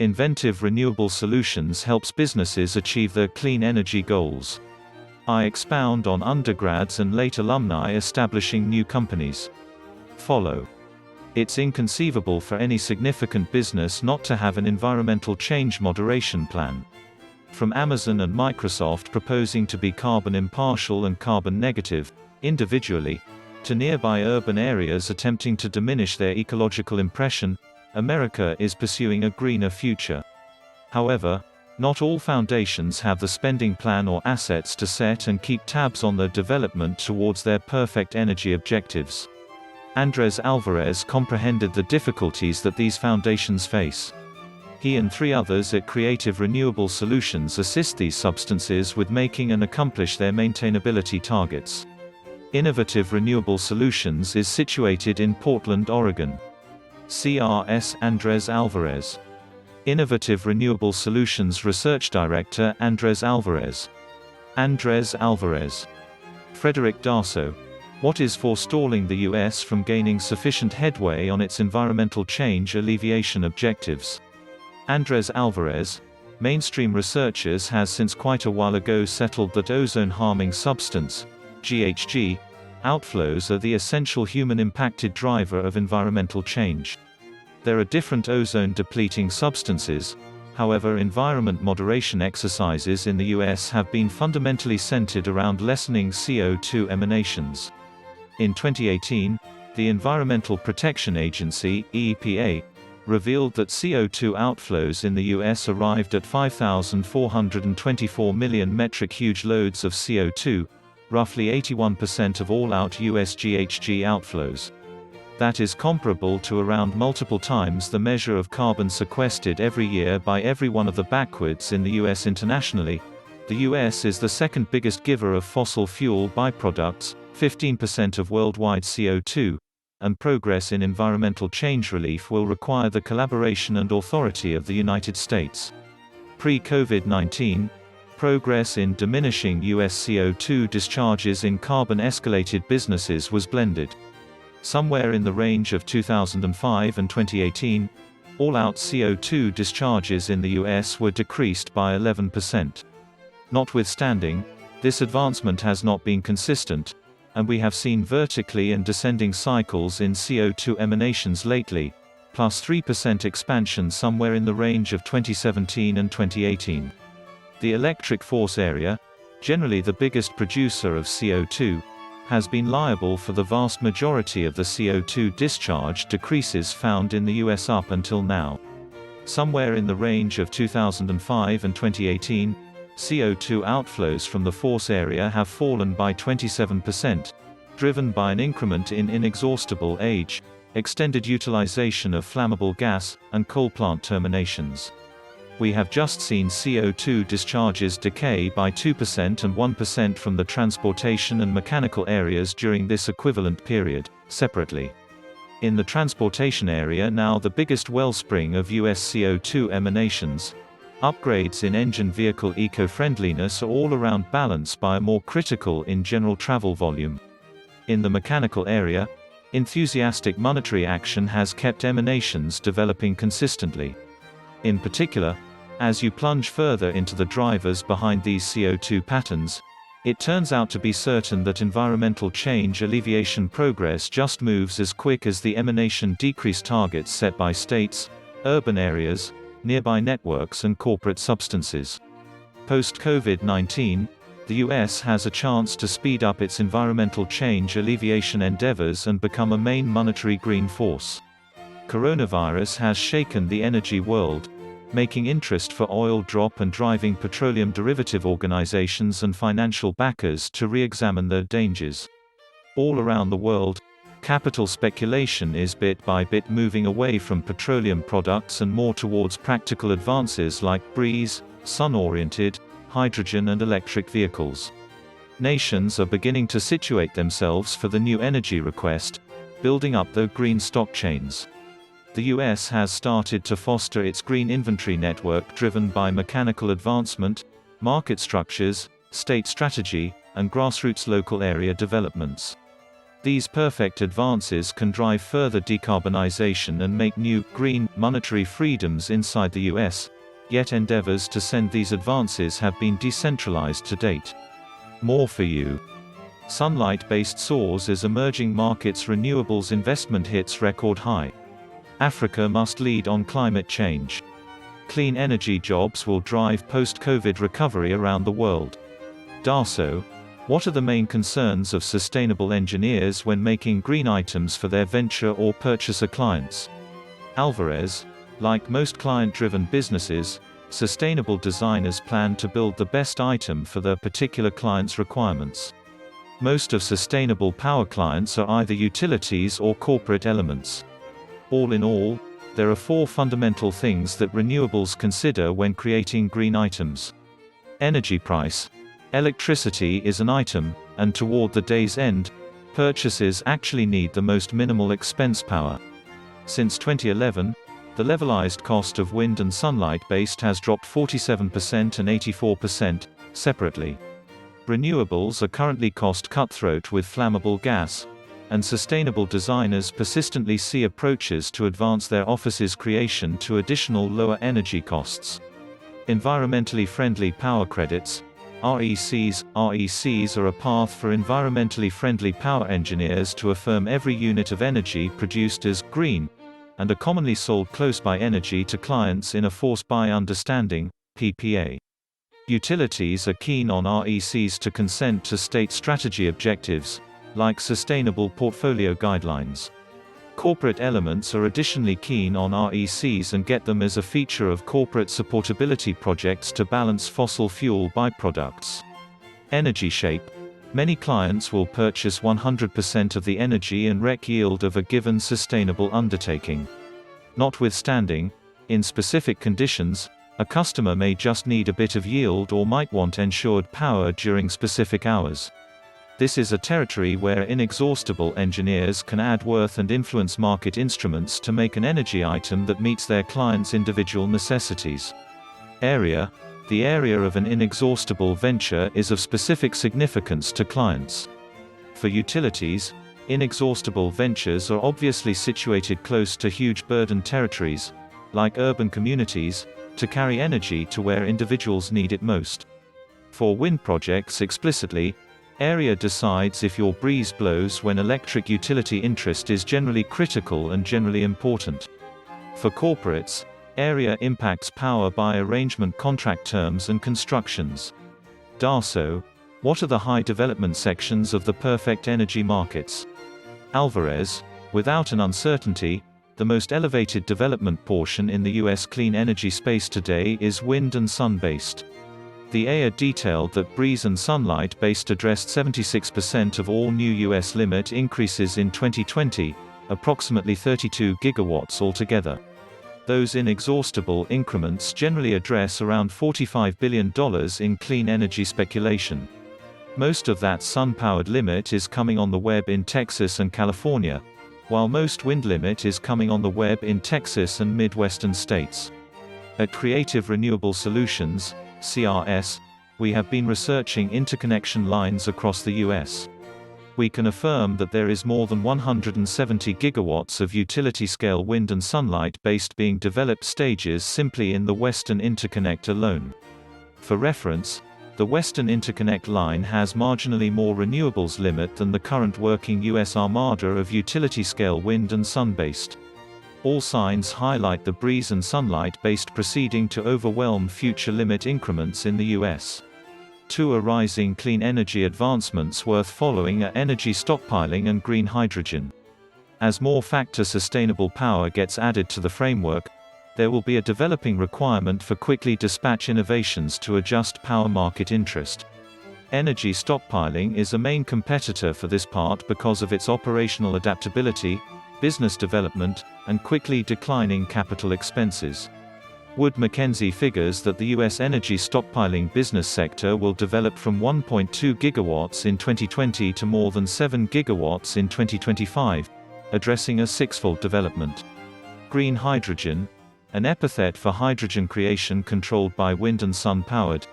Inventive renewable solutions helps businesses achieve their clean energy goals. I expound on undergrads and late alumni establishing new companies. Follow. It's inconceivable for any significant business not to have an environmental change moderation plan. From Amazon and Microsoft proposing to be carbon impartial and carbon negative, individually, to nearby urban areas attempting to diminish their ecological impression, America is pursuing a greener future. However, not all foundations have the spending plan or assets to set and keep tabs on their development towards their perfect energy objectives. Alvarez comprehended the difficulties that these foundations face. He and 3 others at Creative Renewable Solutions assist these substances with making and accomplish their maintainability targets. Innovative Renewable Solutions is situated in Portland, Oregon. CRS Alvarez. Innovative Renewable Solutions Research Director Alvarez. Alvarez. Frederick Daso. What is forestalling the U.S. from gaining sufficient headway on its environmental change alleviation objectives? Alvarez. Mainstream researchers has since quite a while ago settled that ozone-harming substance, GHG, outflows are the essential human-impacted driver of environmental change. There are different ozone-depleting substances, however environment moderation exercises in the US have been fundamentally centered around lessening CO2 emanations. In 2018, the Environmental Protection Agency, EPA, revealed that CO2 outflows in the US arrived at 5,424 million metric huge loads of CO2, roughly 81% of all out US GHG outflows. That is comparable to around multiple times the measure of carbon sequestered every year by every one of the backwards in the US. Internationally, the US is the second biggest giver of fossil fuel byproducts, 15% of worldwide CO2, and progress in environmental change relief will require the collaboration and authority of the United States. Pre-COVID-19, progress in diminishing US CO2 discharges in carbon-escalated businesses was blended. Somewhere in the range of 2005 and 2018, all-out CO2 discharges in the US were decreased by 11%. Notwithstanding, this advancement has not been consistent, and we have seen vertically and descending cycles in CO2 emanations lately, plus 3% expansion somewhere in the range of 2017 and 2018. The electric force area, generally the biggest producer of CO2, has been liable for the vast majority of the CO2 discharge decreases found in the US up until now. Somewhere in the range of 2005 and 2018, CO2 outflows from the force area have fallen by 27%, driven by an increment in inexhaustible age, extended utilization of flammable gas, and coal plant terminations. We have just seen CO2 discharges decay by 2% and 1% from the transportation and mechanical areas during this equivalent period, separately. In the transportation area, now the biggest wellspring of US CO2 emanations, upgrades in engine vehicle eco-friendliness are all around balanced by a more critical in general travel volume. In the mechanical area, enthusiastic monetary action has kept emanations developing consistently. In particular, as you plunge further into the drivers behind these CO2 patterns, it turns out to be certain that environmental change alleviation progress just moves as quick as the emanation decrease targets set by states, urban areas, nearby networks and corporate substances. Post-COVID-19, the US has a chance to speed up its environmental change alleviation endeavors and become a main monetary green force. Coronavirus has shaken the energy world, making interest for oil drop and driving petroleum derivative organizations and financial backers to re-examine their dangers. All around the world, capital speculation is bit by bit moving away from petroleum products and more towards practical advances like breeze, sun-oriented, hydrogen and electric vehicles. Nations are beginning to situate themselves for the new energy request, building up their green stock chains. The US has started to foster its green inventory network driven by mechanical advancement, market structures, state strategy, and grassroots local area developments. These perfect advances can drive further decarbonization and make new, green, monetary freedoms inside the US, yet endeavors to send these advances have been decentralized to date. More for you. Sunlight-based soars as emerging markets renewables investment hits record high. Africa must lead on climate change. Clean energy jobs will drive post-COVID recovery around the world. Daso. What are the main concerns of sustainable engineers when making green items for their venture or purchaser clients? Alvarez. Like most client-driven businesses, sustainable designers plan to build the best item for their particular client's requirements. Most of sustainable power clients are either utilities or corporate elements. All in all, there are 4 fundamental things that renewables consider when creating green items. Energy price. Electricity is an item, and toward the day's end, purchasers actually need the most minimal expense power. Since 2011, the levelized cost of wind and sunlight-based has dropped 47% and 84%, separately. Renewables are currently cost cutthroat with flammable gas, and sustainable designers persistently see approaches to advance their office's creation to additional lower energy costs. Environmentally friendly power credits, RECs. RECs are a path for environmentally friendly power engineers to affirm every unit of energy produced as green, and are commonly sold close by energy to clients in a force buy understanding, PPA. Utilities are keen on RECs to consent to state strategy objectives, like sustainable portfolio guidelines. Corporate elements are additionally keen on RECs and get them as a feature of corporate supportability projects to balance fossil fuel byproducts. Energy shape. Many clients will purchase 100% of the energy and REC yield of a given sustainable undertaking. Notwithstanding, in specific conditions, a customer may just need a bit of yield or might want ensured power during specific hours. This is a territory where inexhaustible engineers can add worth and influence market instruments to make an energy item that meets their clients' individual necessities. Area. The area of an inexhaustible venture is of specific significance to clients. For utilities, inexhaustible ventures are obviously situated close to huge burden territories, like urban communities, to carry energy to where individuals need it most. For wind projects explicitly, area decides if your breeze blows when electric utility interest is generally critical and generally important. For corporates, area impacts power by arrangement contract terms and constructions. Daso. What are the high development sections of the perfect energy markets? Alvarez. Without an uncertainty, the most elevated development portion in the US clean energy space today is wind and sun-based. The AIA detailed that breeze and sunlight-based addressed 76% of all new US limit increases in 2020, approximately 32 gigawatts altogether. Those inexhaustible increments generally address around $45 billion in clean energy speculation. Most of that sun-powered limit is coming on the web in Texas and California, while most wind limit is coming on the web in Texas and Midwestern states. At Creative Renewable Solutions, CRS, we have been researching interconnection lines across the US. We can affirm that there is more than 170 gigawatts of utility-scale wind and sunlight-based being developed stages simply in the Western Interconnect alone. For reference, the Western Interconnect line has marginally more renewables limit than the current working US armada of utility-scale wind and sun-based. All signs highlight the breeze and sunlight-based proceeding to overwhelm future limit increments in the US. 2 arising clean energy advancements worth following are energy stockpiling and green hydrogen. As more factor sustainable power gets added to the framework, there will be a developing requirement for quickly dispatch innovations to adjust power market interest. Energy stockpiling is a main competitor for this part because of its operational adaptability, business development, and quickly declining capital expenses. Wood Mackenzie figures that the US energy stockpiling business sector will develop from 1.2 gigawatts in 2020 to more than 7 gigawatts in 2025, addressing a 6-fold development. Green hydrogen, an epithet for hydrogen creation controlled by wind and sun-powered,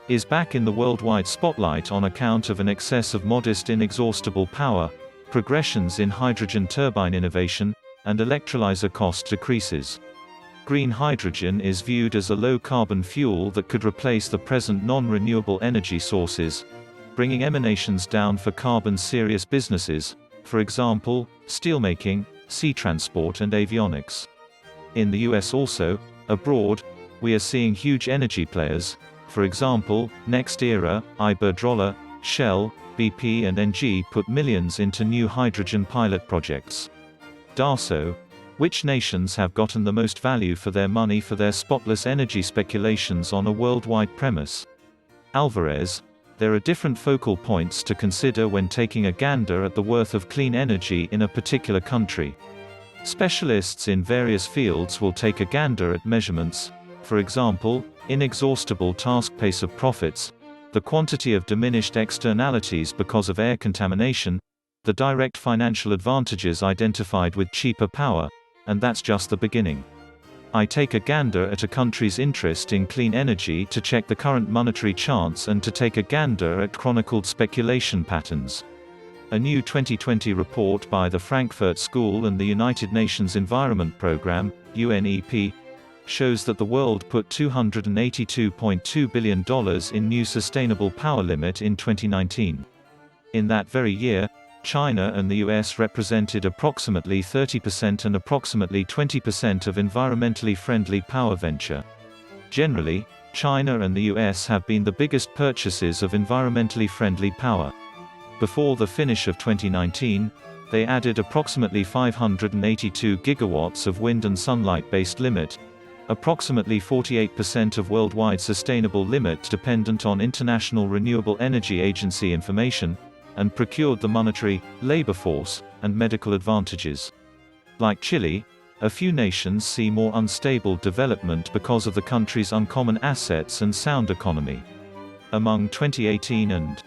is back in the worldwide spotlight on account of an excess of modest inexhaustible power, progressions in hydrogen turbine innovation, and electrolyzer cost decreases. Green hydrogen is viewed as a low-carbon fuel that could replace the present non-renewable energy sources, bringing emanations down for carbon-serious businesses, for example, steelmaking, sea transport and avionics. In the US also, abroad, we are seeing huge energy players, for example, NextEra, Iberdrola, Shell, BP and Engie put millions into new hydrogen pilot projects. Daso, which nations have gotten the most value for their money for their spotless energy speculations on a worldwide premise? Alvarez, there are different focal points to consider when taking a gander at the worth of clean energy in a particular country. Specialists in various fields will take a gander at measurements, for example, inexhaustible task pace of profits, the quantity of diminished externalities because of air contamination, the direct financial advantages identified with cheaper power, and that's just the beginning. I take a gander at a country's interest in clean energy to check the current monetary chance and to take a gander at chronicled speculation patterns. A new 2020 report by the Frankfurt School and the United Nations Environment Programme, UNEP, shows that the world put $282.2 billion in new sustainable power limit in 2019. In that very year, China and the US represented approximately 30% and approximately 20% of environmentally friendly power venture. Generally, China and the US have been the biggest purchasers of environmentally friendly power. Before the finish of 2019, they added approximately 582 gigawatts of wind and sunlight-based limit, approximately 48% of worldwide sustainable limit dependent on International Renewable Energy Agency information, and procured the monetary, labor force, and medical advantages. Like Chile, a few nations see more unstable development because of the country's uncommon assets and sound economy. Among 2018 and